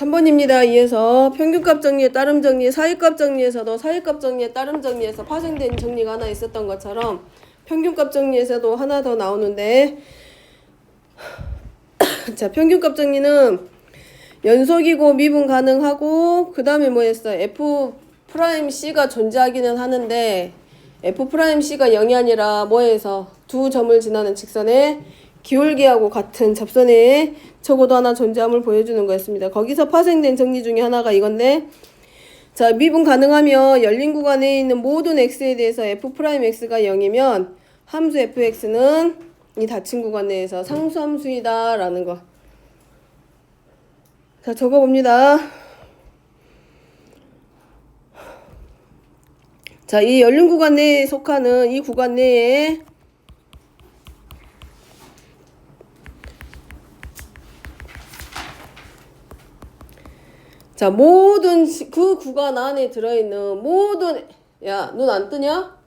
3번입니다. 이에서 평균값 정리에 따름 정리, 사이값 정리에서도 사이값 정리에 따름 정리에서 파생된 정리가 하나 있었던 것처럼 평균값 정리에서도 하나 더 나오는데 자, 평균값 정리는 연속이고 미분 가능하고 그 다음에 뭐였어? F'C가 존재하기는 하는데 F'C가 0이 아니라 뭐에서 두 점을 지나는 직선에 기울기하고 같은 접선에 적어도 하나 존재함을 보여주는 거였습니다. 거기서 파생된 정리 중에 하나가 이건데 자, 미분 가능하며 열린 구간 내에 있는 모든 x에 대해서 F'X가 0이면 함수 fx는 이 닫힌 구간 내에서 상수함수이다 라는 거. 자, 적어봅니다. 자, 이 열린 구간 내에 속하는 이 구간 내에 자, 모든 그 구간 안에 들어있는 모든 야, 눈 안 뜨냐?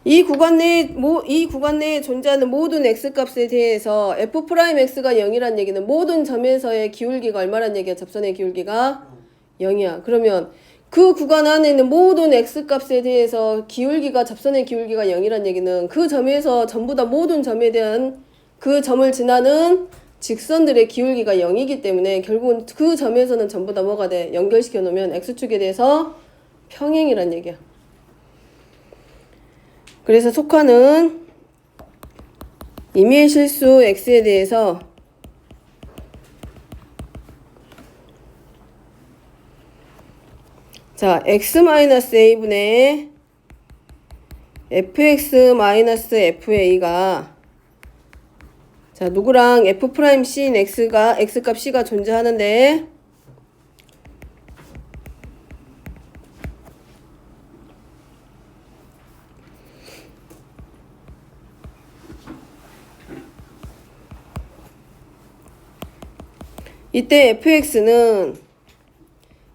이 구간 내에 존재하는 모든 x값에 대해서 F'X가 0이란 얘기는 모든 점에서의 기울기가 얼마란 얘기야? 접선의 기울기가 0이야. 그러면 그 구간 안에 있는 모든 x값에 대해서 기울기가 접선의 기울기가 0이란 얘기는 그 점에서 전부 다 모든 점에 대한 그 점을 지나는 직선들의 기울기가 0이기 때문에 결국은 그 점에서는 전부 다 뭐가 돼? 연결시켜 놓으면 x축에 대해서 평행이란 얘기야. 그래서 속하는 임의의 실수 x에 대해서 자, x-a분의 fx-fa가 자, 누구랑 F'C인 x가 x값 c가 존재하는데 이때 fx는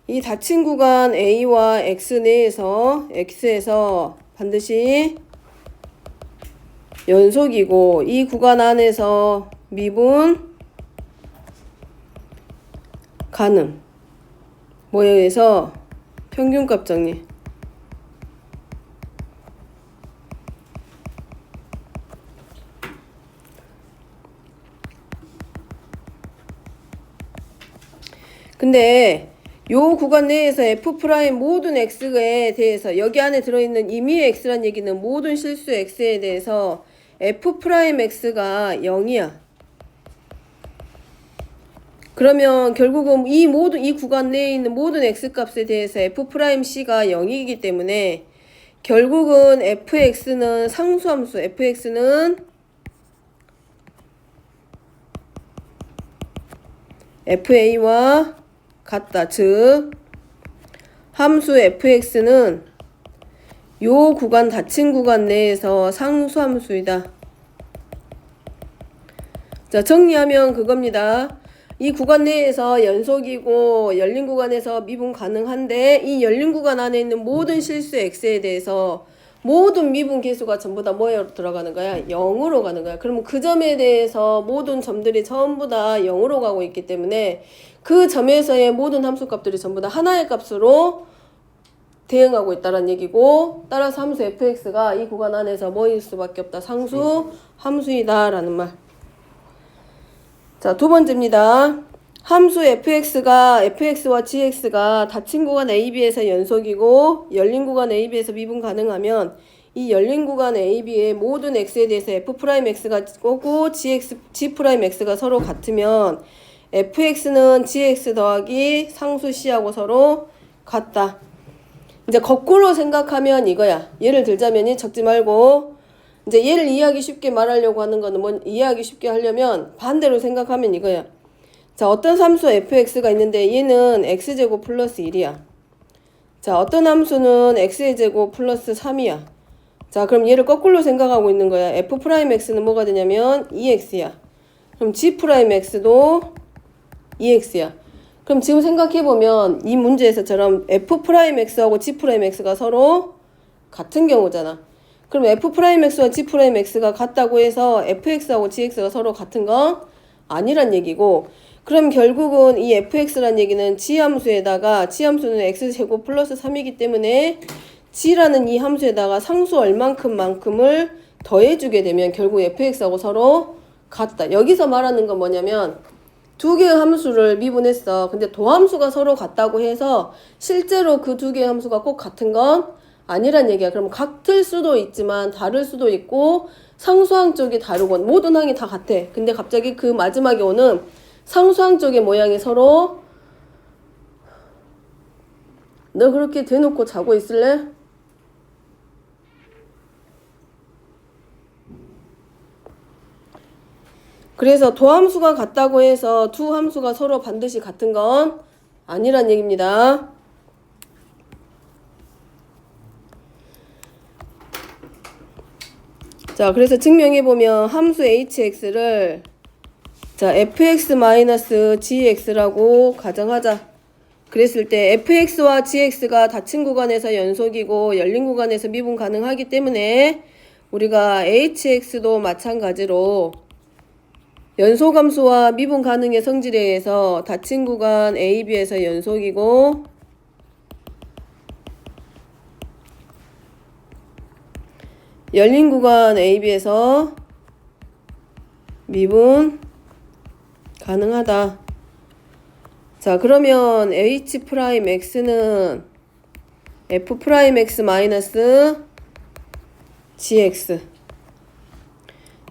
이 닫힌 구간 a와 x 내에서 x에서 반드시 연속이고 이 구간 안에서 미분 가능 뭐에 의해서 평균값 정리 근데 요 구간 내에서 F' 모든 x에 대해서 여기 안에 들어있는 임의의 x란 얘기는 모든 실수 x에 대해서 F'X가 0이야. 그러면 결국은 이 구간 내에 있는 모든 x값에 대해서 F'C가 0이기 때문에 결국은 fx는 상수함수 fx는 fa와 같다. 즉 함수 fx는 요 구간 닫힌 구간 내에서 상수함수이다. 자, 정리하면 그겁니다. 이 구간 내에서 연속이고 열린 구간에서 미분 가능한데 이 열린 구간 안에 있는 모든 실수 x에 대해서 모든 미분 계수가 전부 다 뭐에 들어가는 거야? 0으로 가는 거야. 그러면 그 점에 대해서 모든 점들이 전부 다 0으로 가고 있기 때문에 그 점에서의 모든 함수값들이 전부 다 하나의 값으로 대응하고 있다는 얘기고 따라서 함수 fx가 이 구간 안에서 뭐일 수밖에 없다. 상수 함수이다 라는 말. 자, 두 번째입니다. 함수 fx와 gx가 닫힌 구간 AB에서 연속이고 열린 구간 AB에서 미분 가능하면 이 열린 구간 AB의 모든 x에 대해서 F'X가 오고 G'X가 서로 같으면 fx는 gx 더하기 상수 c하고 서로 같다. 이제 거꾸로 생각하면 이거야. 예를 들자면 적지 말고 이제 얘를 이해하기 쉽게 말하려고 하는 거는 이해하기 쉽게 하려면 반대로 생각하면 이거야. 자, 어떤 함수 fx가 있는데 얘는 x제곱 플러스 1이야. 자, 어떤 함수는 x의 제곱 플러스 3이야. 자, 그럼 얘를 거꾸로 생각하고 있는 거야. F'X는 뭐가 되냐면 2x야. 그럼 G'X도 2x야. 그럼 지금 생각해보면 이 문제에서처럼 F'X하고 G'X가 서로 같은 경우잖아. 그럼 F'X와 G'X가 같다고 해서 Fx하고 Gx가 서로 같은 건 아니란 얘기고, 그럼 결국은 이 fx란 얘기는 G함수에다가, G함수는 x제곱 플러스 3이기 때문에 G라는 이 함수에다가 상수 얼만큼만큼을 더해주게 되면 결국 fx하고 서로 같다. 여기서 말하는 건 뭐냐면 두 개의 함수를 미분했어. 근데 도함수가 서로 같다고 해서 실제로 그 두 개의 함수가 꼭 같은 건 아니란 얘기야. 그럼 같을 수도 있지만 다를 수도 있고 상수항 쪽이 다르건 모든 항이 다 같아. 근데 갑자기 그 마지막에 오는 상수항 쪽의 모양이 서로, 너 그렇게 대놓고 자고 있을래? 그래서 도함수가 같다고 해서 두 함수가 서로 반드시 같은 건 아니란 얘기입니다. 자, 그래서 증명해보면 함수 hx를 자, fx-gx라고 가정하자. 그랬을 때 fx와 gx가 닫힌 구간에서 연속이고 열린 구간에서 미분 가능하기 때문에 우리가 hx도 마찬가지로 연소함수와 미분 가능의 성질에 의해서 닫힌 구간 A, B에서 연속이고 열린 구간 A, B에서 미분 가능하다. 자, 그러면 H'X는 F'X-GX.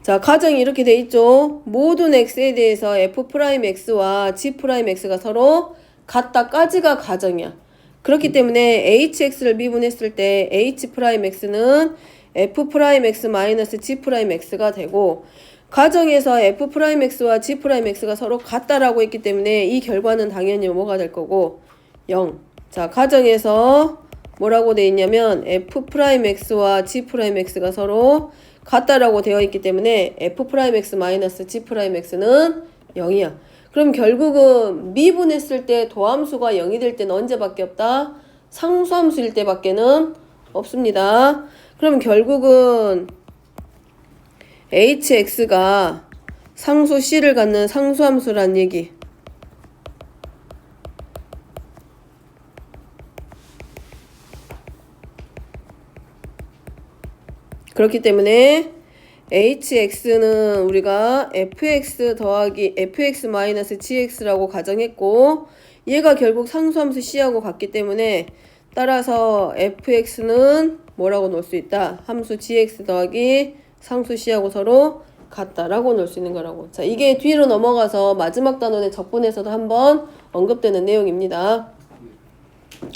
자, 가정이 이렇게 돼 있죠. 모든 x에 대해서 F'X와 G'X가 서로 같다까지가 가정이야. 그렇기 때문에 hx를 미분했을 때 H'X는 F'X-G'X가 되고, 가정에서 F'X와 G'X가 서로 같다라고 했기 때문에 이 결과는 당연히 뭐가 될 거고 0. 자, 가정에서 뭐라고 돼 있냐면 F'X와 G'X가 서로 같다라고 되어 있기 때문에 F'X-G'X는 0이야. 그럼 결국은 미분했을 때 도함수가 0이 될 때는 언제밖에 없다? 상수함수일 때밖에는 없습니다. 그럼 결국은 hx가 상수 c를 갖는 상수함수란 얘기. 그렇기 때문에 hx는 우리가 fx 더하기 fx-gx라고 가정했고, 얘가 결국 상수함수 c하고 같기 때문에 따라서 fx는 뭐라고 놓을 수 있다? 함수 gx 더하기 상수 c하고 서로 같다라고 놓을 수 있는 거라고. 자, 이게 뒤로 넘어가서 마지막 단원의 적분에서도 한번 언급되는 내용입니다.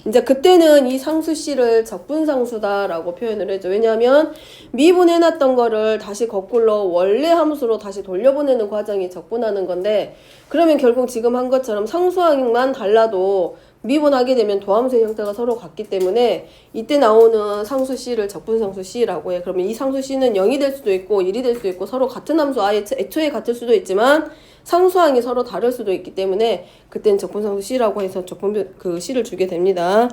이제 그때는 이 상수 c를 적분상수다라고 표현을 해줘. 왜냐하면 미분해놨던 거를 다시 거꾸로 원래 함수로 다시 돌려보내는 과정이 적분하는 건데, 그러면 결국 지금 한 것처럼 상수항만 달라도 미분하게 되면 도함수의 형태가 서로 같기 때문에 이때 나오는 상수 c를 적분상수 c라고 해. 그러면 이 상수 c는 0이 될 수도 있고 1이 될 수도 있고 서로 같은 함수 아예 애초에 같을 수도 있지만 상수항이 서로 다를 수도 있기 때문에 그때는 적분상수 c라고 해서 적분 그 c를 주게 됩니다.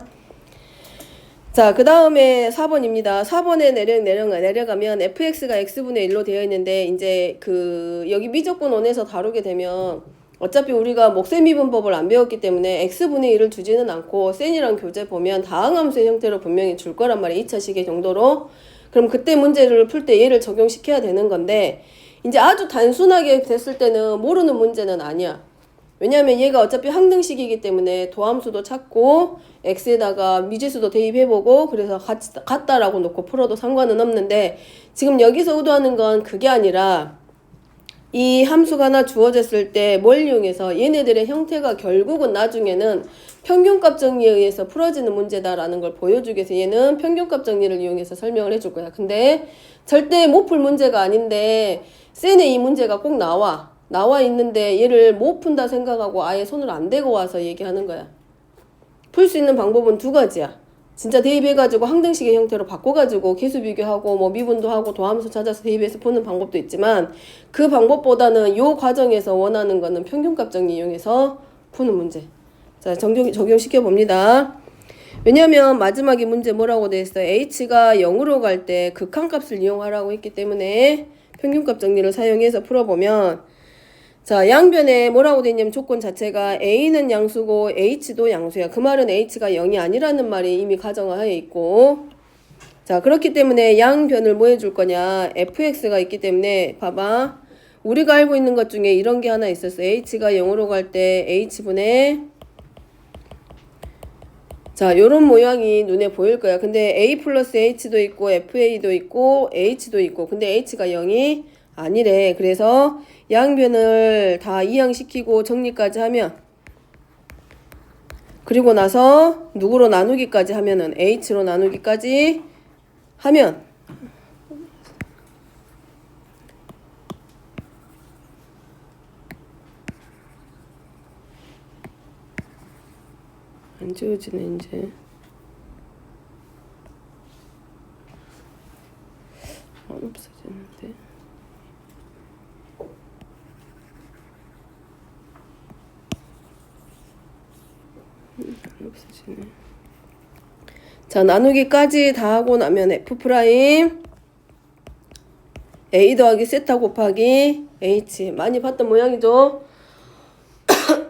자, 그 다음에 4번입니다. 4번에 내려가면 fx가 x분의 1로 되어 있는데, 이제 그 여기 미적분 원에서 다루게 되면 어차피 우리가 목세미분법을 안 배웠기 때문에 x분의 1을 주지는 않고 센이랑 교재 보면 다항함수의 형태로 분명히 줄 거란 말이에요. 2차식의 정도로. 그럼 그때 문제를 풀 때 얘를 적용시켜야 되는 건데, 이제 아주 단순하게 됐을 때는 모르는 문제는 아니야. 왜냐하면 얘가 어차피 항등식이기 때문에 도함수도 찾고 x에다가 미지수도 대입해보고 그래서 같다라고 놓고 풀어도 상관은 없는데, 지금 여기서 의도하는 건 그게 아니라 이 함수가 하나 주어졌을 때 뭘 이용해서 얘네들의 형태가 결국은 나중에는 평균값 정리에 의해서 풀어지는 문제다라는 걸 보여주기 위해서 얘는 평균값 정리를 이용해서 설명을 해줄 거야. 근데 절대 못 풀 문제가 아닌데 센에 이 문제가 꼭 나와 있는데 얘를 못 푼다 생각하고 아예 손을 안 대고 와서 얘기하는 거야. 풀 수 있는 방법은 두 가지야. 진짜 대입해가지고 항등식의 형태로 바꿔가지고 계수 비교하고 뭐 미분도 하고 도함수 찾아서 대입해서 푸는 방법도 있지만, 그 방법보다는 요 과정에서 원하는 거는 평균값 정리 이용해서 푸는 문제. 자, 적용시켜 봅니다. 왜냐면 마지막에 문제 뭐라고 돼 있어? h가 0으로 갈 때 극한값을 이용하라고 했기 때문에 평균값 정리를 사용해서 풀어보면, 자, 양변에 뭐라고 돼 있냐면 조건 자체가 a는 양수고 h도 양수야. 그 말은 h가 0이 아니라는 말이 이미 가정하에 있고, 자, 그렇기 때문에 양변을 뭐 해줄 거냐? fx가 있기 때문에 봐봐. 우리가 알고 있는 것 중에 이런 게 하나 있었어. h가 0으로 갈 때 h분의, 자, 요런 모양이 눈에 보일 거야. 근데 a 플러스 h도 있고 fa도 있고 h도 있고, 근데 h가 0이 아니래. 그래서 양변을 다 이항시키고 정리까지 하면, 그리고 나서 누구로 나누기까지 하면은 h로 나누기까지 하면, 안 지워지네 이제. 안 없어지는데. 안 없어지네. 자, 나누기까지 다 하고 나면 f 프라임 a 더하기 세타 곱하기 h, 많이 봤던 모양이죠.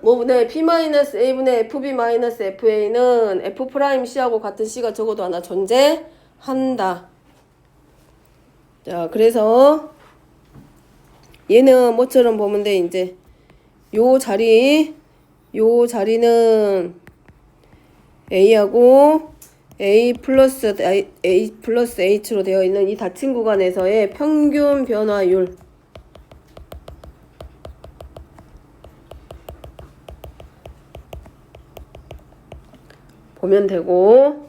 뭐분의 p-a분의 fb-fa는 f 프라임 c하고 같은 c가 적어도 하나 존재한다. 자, 그래서 얘는 뭐처럼 보면 돼. 이제 요 자리는 a하고 a 플러스 h로 되어 있는 이 닫힌 구간에서의 평균 변화율, 보면 되고,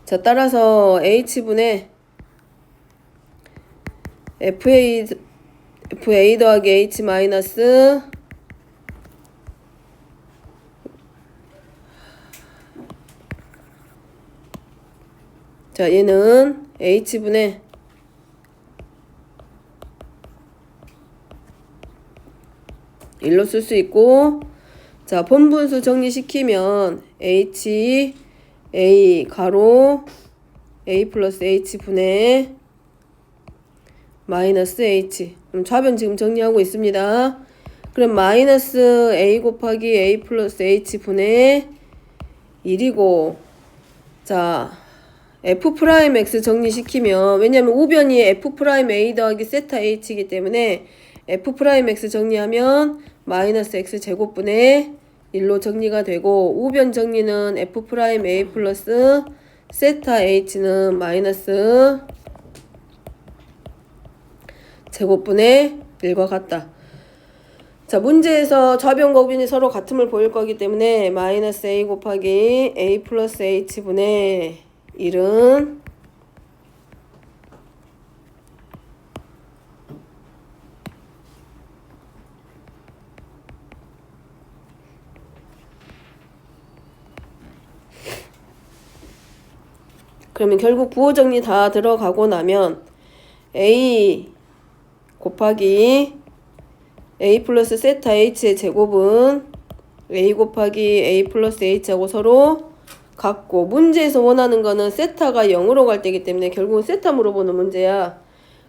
자, 따라서 h분의 fa 더하기 h 마이너스, 자, 얘는 h분의 일로 쓸 수 있고, 자, 본분수 정리시키면 h a 가로 a 플러스 h 분의 마이너스 h. 그럼 좌변 지금 정리하고 있습니다. 그럼 마이너스 a 곱하기 a 플러스 h 분의 1이고, 자, f 프라임 x 정리시키면, 왜냐면 우변이 f 프라임 a 더하기 세타 h이기 때문에 f 프라임 x 정리하면 마이너스 x 제곱분의 1로 정리가 되고, 우변 정리는 f 프라임 a 플러스 세타 h는 마이너스 제곱분의 1과 같다. 자, 문제에서 좌변과 우변이 서로 같음을 보일 거기 때문에 마이너스 a 곱하기 a 플러스 h분의 1은 그러면 결국 부호 정리 다 들어가고 나면 a 곱하기 a 플러스 세타 h의 제곱은 a 곱하기 a 플러스 h하고 서로 같고, 문제에서 원하는 거는 세타가 0으로 갈 때이기 때문에 결국은 세타 물어보는 문제야.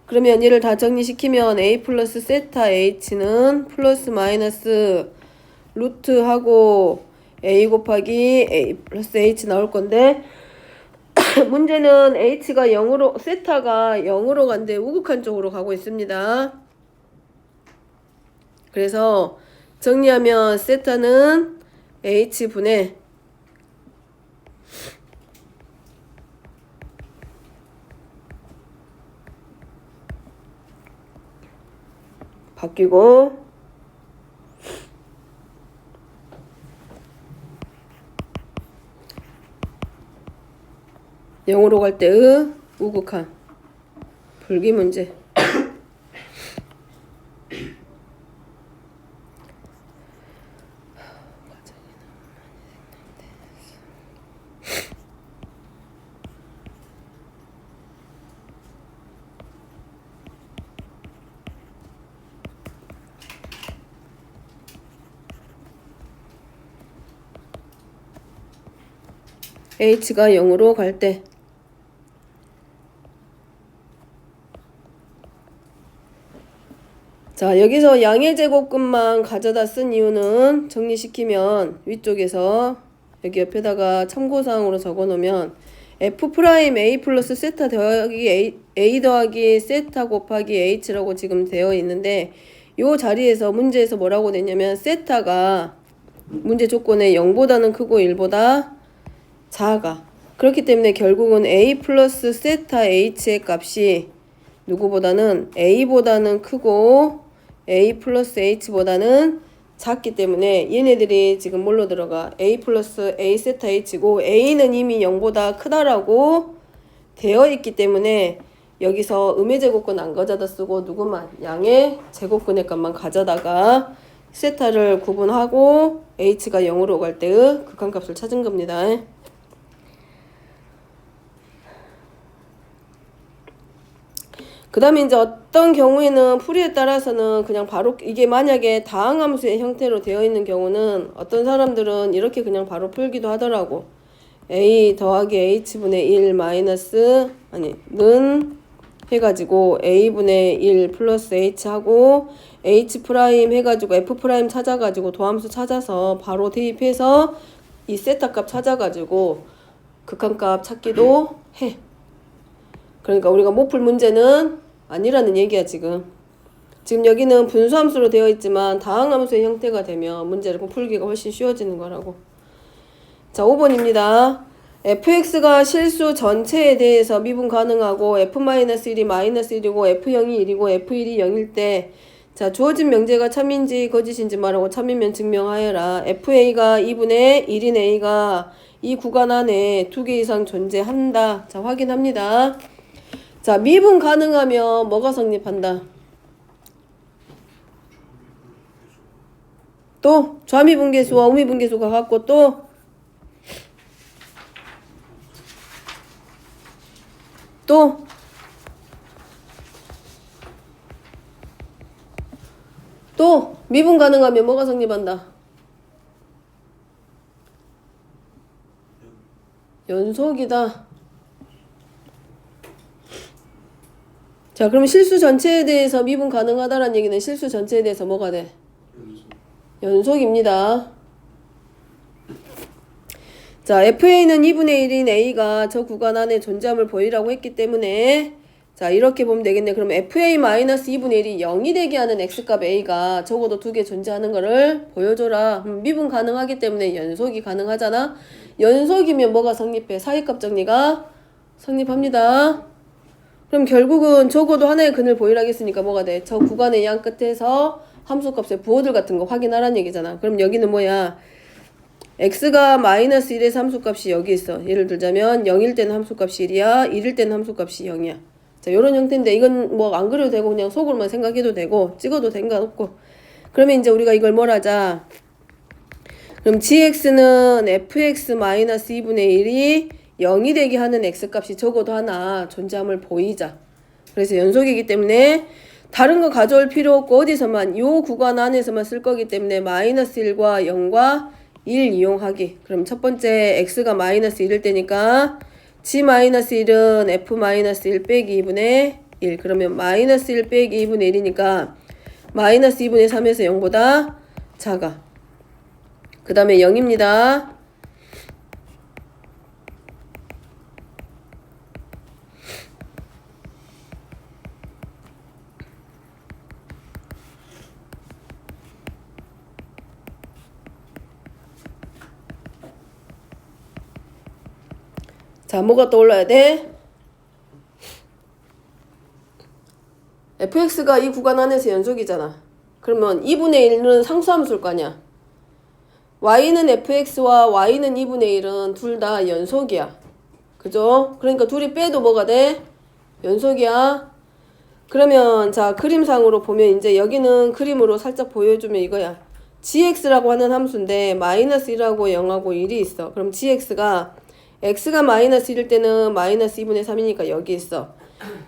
그러면 얘를 다 정리시키면 a 플러스 세타 h는 플러스 마이너스 루트하고 a 곱하기 a 플러스 h 나올 건데, 문제는 h가 0으로, 세타가 0으로 간데 우극한 쪽으로 가고 있습니다. 그래서 정리하면 세타는 h분의 바뀌고, 영으로 갈 때의 우극한 불기 문제. h가 0으로 갈 때. 자, 여기서 양의 제곱근만 가져다 쓴 이유는 정리시키면 위쪽에서 여기 옆에다가 참고사항으로 적어 놓으면 F'A 플러스 세타 더하기 A 더하기 세타 곱하기 H라고 지금 되어 있는데 요 자리에서 문제에서 뭐라고 냈냐면 세타가 문제 조건에 0보다는 크고 1보다 작아. 그렇기 때문에 결국은 A 플러스 세타 H의 값이 누구보다는 A보다는 크고 A 플러스 H보다는 작기 때문에 얘네들이 지금 뭘로 들어가? A 플러스 A 세타 H고 A는 이미 0보다 크다라고 되어 있기 때문에 여기서 음의 제곱근 안 가져다 쓰고 누구만? 양의 제곱근의 값만 가져다가 세타를 구분하고 H가 0으로 갈 때의 극한값을 찾은 겁니다. 그 다음에 이제 어떤 경우에는 풀이에 따라서는 그냥 바로 이게 만약에 다항함수의 형태로 되어 있는 경우는 어떤 사람들은 이렇게 그냥 바로 풀기도 하더라고. A 더하기 H분의 1 마이너스 는 해가지고 A분의 1 플러스 H 하고 H 프라임 해가지고 F 프라임 찾아가지고 도함수 찾아서 바로 대입해서 이 세타 값 찾아가지고 극한값 찾기도 해. 그러니까 우리가 못 풀 문제는 아니라는 얘기야 지금. 지금 여기는 분수함수로 되어 있지만 다항함수의 형태가 되면 문제를 풀기가 훨씬 쉬워지는 거라고. 자, 5번입니다. fx가 실수 전체에 대해서 미분 가능하고 f-1이 -1이고 f0이 1이고 f1이 0일 때 자, 주어진 명제가 참인지 거짓인지 말하고 참이면 증명하여라. fa가 2분의 1인 a가 이 구간 안에 2개 이상 존재한다. 자, 확인합니다. 자, 미분 가능하면 뭐가 성립한다? 또 좌미분계수와 우미분계수가 같고 또 미분 가능하면 뭐가 성립한다? 연속이다. 자, 그럼 실수 전체에 대해서 미분 가능하다라는 얘기는 실수 전체에 대해서 뭐가 돼? 연속입니다. 자, FA는 2분의 1인 A가 저 구간 안에 존재함을 보이라고 했기 때문에 자, 이렇게 보면 되겠네. 그럼 FA-2분의 1이 0이 되게 하는 X값 A가 적어도 2개 존재하는 거를 보여줘라. 미분 가능하기 때문에 연속이 가능하잖아. 연속이면 뭐가 성립해? 사이값 정리가 성립합니다. 그럼 결국은 적어도 하나의 근을 보이라고 했으니까 뭐가 돼? 저 구간의 양 끝에서 함수값의 부호들 같은 거 확인하라는 얘기잖아. 그럼 여기는 뭐야? x가 -1에서 함수값이 여기 있어. 예를 들자면 0일 때는 함수값이 1이야. 1일 때는 함수값이 0이야. 자, 요런 형태인데 이건 뭐 안 그려도 되고 그냥 속으로만 생각해도 되고 찍어도 상관없고. 그러면 이제 우리가 이걸 뭘 하자? 그럼 gx는 fx-2분의 1이 0이 되게 하는 x값이 적어도 하나 존재함을 보이자. 그래서 연속이기 때문에 다른 거 가져올 필요 없고 어디서만 요 구간 안에서만 쓸 거기 때문에 -1과 0과 1 이용하기. 그럼 첫 번째 x가 -1일 때니까 g-1은 f-1 빼기 2분의 1. 그러면 -1 빼기 2분의 1이니까 -2분의 3에서 0보다 작아. 그 다음에 0입니다. 자, 뭐가 떠올라야 돼? fx가 이 구간 안에서 연속이잖아. 그러면 2분의 1은 상수함수일 거 아니야. y는 fx와 y는 2분의 1은 둘 다 연속이야. 그죠? 그러니까 둘이 빼도 뭐가 돼? 연속이야. 그러면 자, 그림상으로 보면 이제 여기는 그림으로 살짝 보여주면 이거야. gx라고 하는 함수인데 -1하고 0하고 1이 있어. 그럼 gx가 x가 -1일 때는 -2분의 3이니까 여기 있어.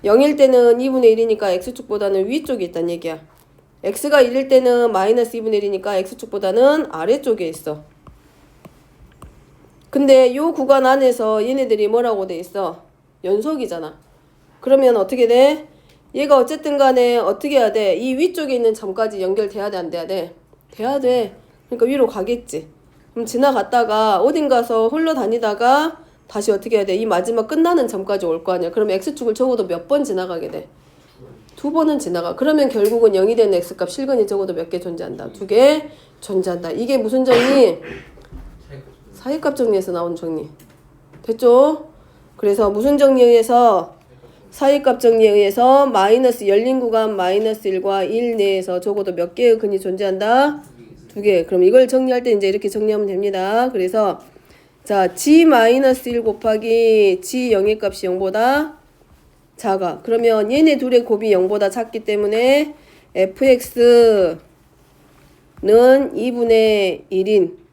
0일 때는 2분의 1이니까 x축보다는 위쪽에 있다는 얘기야. x가 1일 때는 -2분의 1이니까 x축보다는 아래쪽에 있어. 근데 요 구간 안에서 얘네들이 뭐라고 돼 있어? 연속이잖아. 그러면 어떻게 돼? 얘가 어쨌든 간에 어떻게 해야 돼? 이 위쪽에 있는 점까지 연결돼야 돼, 안 돼야 돼? 돼야 돼. 그러니까 위로 가겠지. 그럼 지나갔다가 어딘 가서 홀로 다니다가 다시 어떻게 해야 돼? 이 마지막 끝나는 점까지 올 거 아니야. 그럼 X축을 적어도 몇 번 지나가게 돼? 2번은 지나가. 그러면 결국은 0이 되는 X값 실근이 적어도 몇 개 존재한다? 2개 존재한다. 이게 무슨 정리? 사이값 정리에서 나온 정리. 됐죠? 그래서 무슨 정리에 의해서? 사이값 정리에 의해서 마이너스 열린 구간 마이너스 1과 1 내에서 적어도 몇 개의 근이 존재한다? 2개. 그럼 이걸 정리할 때 이제 이렇게 정리하면 됩니다. 그래서 자, g-1 곱하기 g0의 값이 0보다 작아. 그러면 얘네 둘의 곱이 0보다 작기 때문에 fx는 2분의 1인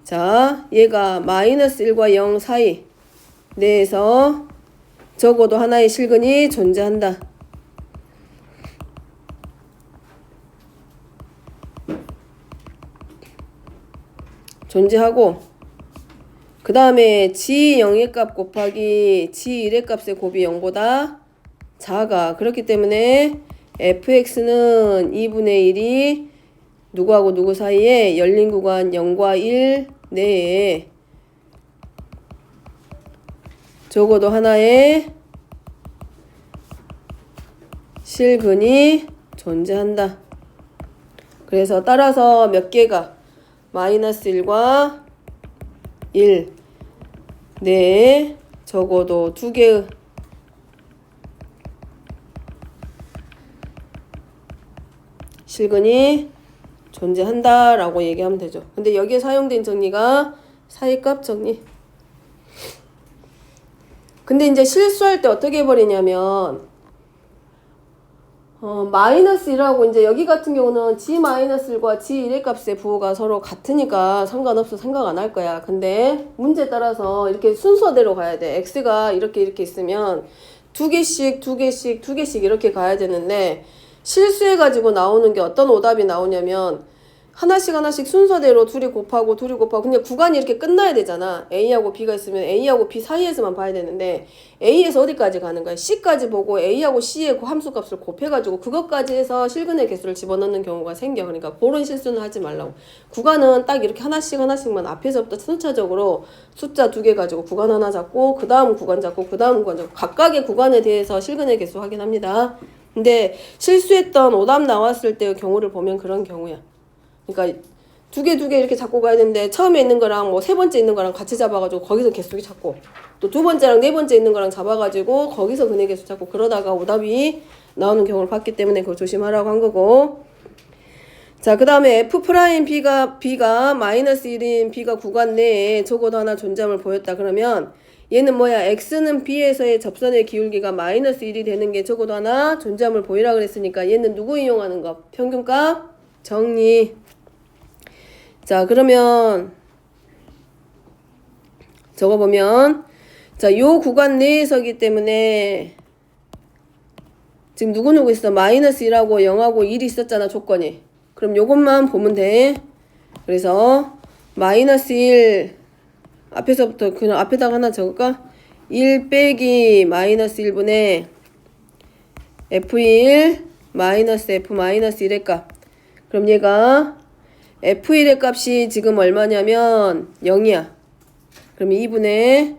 자, 얘가 마이너스 1과 0 사이 내에서 적어도 하나의 실근이 존재한다. 존재하고 그 다음에 g0의 값 곱하기 g1의 값의 곱이 0보다 작아. 그렇기 때문에 fx는 2분의 1이 누구하고 누구 사이에 열린 구간 0과 1 내에 적어도 하나의 실근이 존재한다. 그래서 따라서 몇 개가 마이너스 1과 1 내에 적어도 2개의 실근이 존재한다 라고 얘기하면 되죠. 근데 여기에 사용된 정리가 사이값 정리. 근데 이제 실수할 때 어떻게 해버리냐면 마이너스 1하고 이제 여기 같은 경우는 g-1과 g1의 값의 부호가 서로 같으니까 상관없어. 생각 안 할 거야. 근데 문제에 따라서 이렇게 순서대로 가야 돼. x가 이렇게 있으면 2개씩 이렇게 가야 되는데 실수해가지고 나오는 게 어떤 오답이 나오냐면 하나씩 순서대로 둘이 곱하고 그냥 구간이 이렇게 끝나야 되잖아. A하고 B가 있으면 A하고 B 사이에서만 봐야 되는데 A에서 어디까지 가는 거야? C까지 보고 A하고 C의 함수값을 곱해가지고 그것까지 해서 실근의 개수를 집어넣는 경우가 생겨. 그러니까 그런 실수는 하지 말라고. 구간은 딱 이렇게 하나씩만 앞에서부터 순차적으로 숫자 2개 가지고 구간 하나 잡고 그 다음 구간 잡고 그 다음 구간 잡고 각각의 구간에 대해서 실근의 개수 확인합니다. 근데 실수했던 오답 나왔을 때의 경우를 보면 그런 경우야. 그러니까 두 개 이렇게 잡고 가야 되는데 처음에 있는 거랑 뭐 세 번째 있는 거랑 같이 잡아가지고 거기서 개수기 잡고 또 두 번째랑 네 번째 있는 거랑 잡아가지고 거기서 근의 개수 잡고 그러다가 오답이 나오는 경우를 봤기 때문에 그거 조심하라고 한 거고. 자, 그 다음에 B가 마이너스 1인 B가 구간 내에 적어도 하나 존재함을 보였다. 그러면 얘는 뭐야? X는 B에서의 접선의 기울기가 마이너스 1이 되는 게 적어도 하나 존재함을 보이라 그랬으니까 얘는 누구 이용하는 거? 평균값 정리. 자, 그러면 적어보면 자, 요 구간 내에서기 때문에 지금 누구 있어? 마이너스 1하고 0하고 1이 있었잖아, 조건이. 그럼 요것만 보면 돼. 그래서 마이너스 1 앞에서부터 그냥 앞에다가 하나 적을까? 1 빼기 마이너스 1분의 F1 마이너스 F 마이너스 1의 값. 그럼 얘가 F1의 값이 지금 얼마냐면 0이야. 그럼 2분의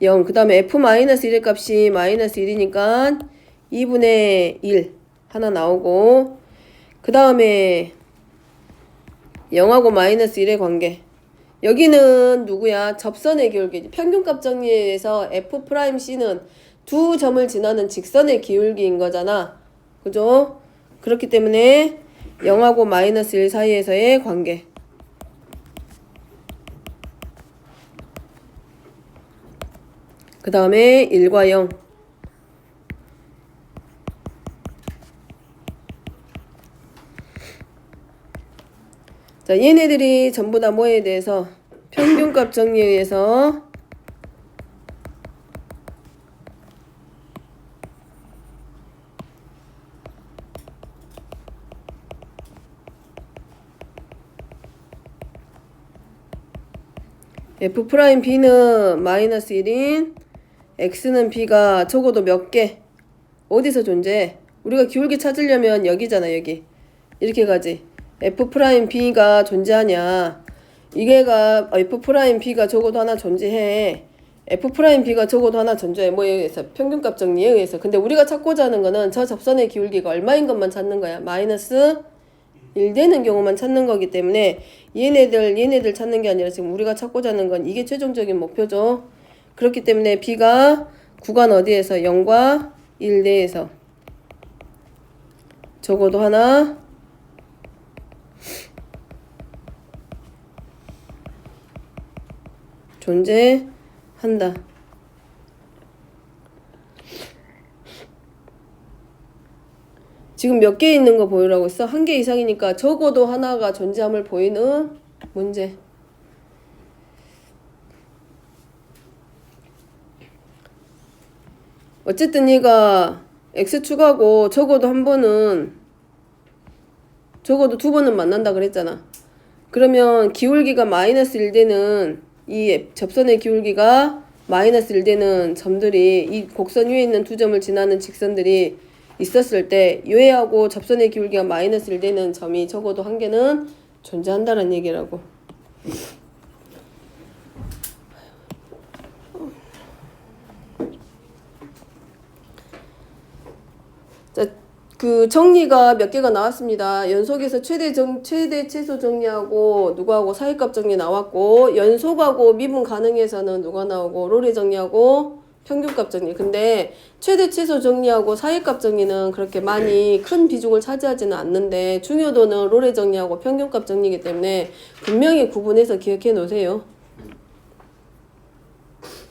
0. 그 다음에 F-1의 값이 마이너스 1이니까 2분의 1 하나 나오고 그 다음에 0하고 마이너스 1의 관계. 여기는 누구야? 접선의 기울기. 평균값 정리에서 F'C는 두 점을 지나는 직선의 기울기인 거잖아. 그죠? 그렇기 때문에 0하고 마이너스 1 사이에서의 관계. 그 다음에 1과 0. 자, 얘네들이 전부 다 뭐에 대해서 평균값 정리에 의해서 F'B는 마이너스 1인 X는 B가 적어도 몇 개? 어디서 존재해? 우리가 기울기 찾으려면 여기잖아, 여기. 이렇게 가지. F'B가 존재하냐. 이게가 F'B가 적어도 하나 존재해. F'B가 적어도 하나 존재해. 뭐에 의해서? 평균값 정리에 의해서. 근데 우리가 찾고자 하는 거는 저 접선의 기울기가 얼마인 것만 찾는 거야. 마이너스 1 되는 경우만 찾는 거기 때문에 얘네들 찾는 게 아니라 지금 우리가 찾고자 하는 건 이게 최종적인 목표죠. 그렇기 때문에 B가 구간 어디에서? 0과 1 내에서 적어도 하나 존재한다. 지금 몇 개 있는 거 보이라고 했어? 한 개 이상이니까 적어도 하나가 존재함을 보이는 문제. 어쨌든 얘가 X축하고 적어도 한 번은 적어도 두 번은 만난다 그랬잖아. 그러면 기울기가 마이너스 1 되는 이 접선의 기울기가 마이너스 1 되는 점들이 이 곡선 위에 있는 두 점을 지나는 직선들이 있었을 때 얘하고 접선의 기울기가 마이너스 1 되는 점이 적어도 한 개는 존재한다는 얘기라고. 자, 그 정리가 몇 개가 나왔습니다. 연속에서 최대 최소 정리하고 누구하고 사이값 정리 나왔고, 연속하고 미분 가능해서는 누가 나오고 롤의 정리하고 평균값 정리. 근데 최대 최소 정리하고 사이값 정리는 그렇게 많이 큰 비중을 차지하지는 않는데 중요도는 롤의 정리하고 평균값 정리이기 때문에 분명히 구분해서 기억해 놓으세요.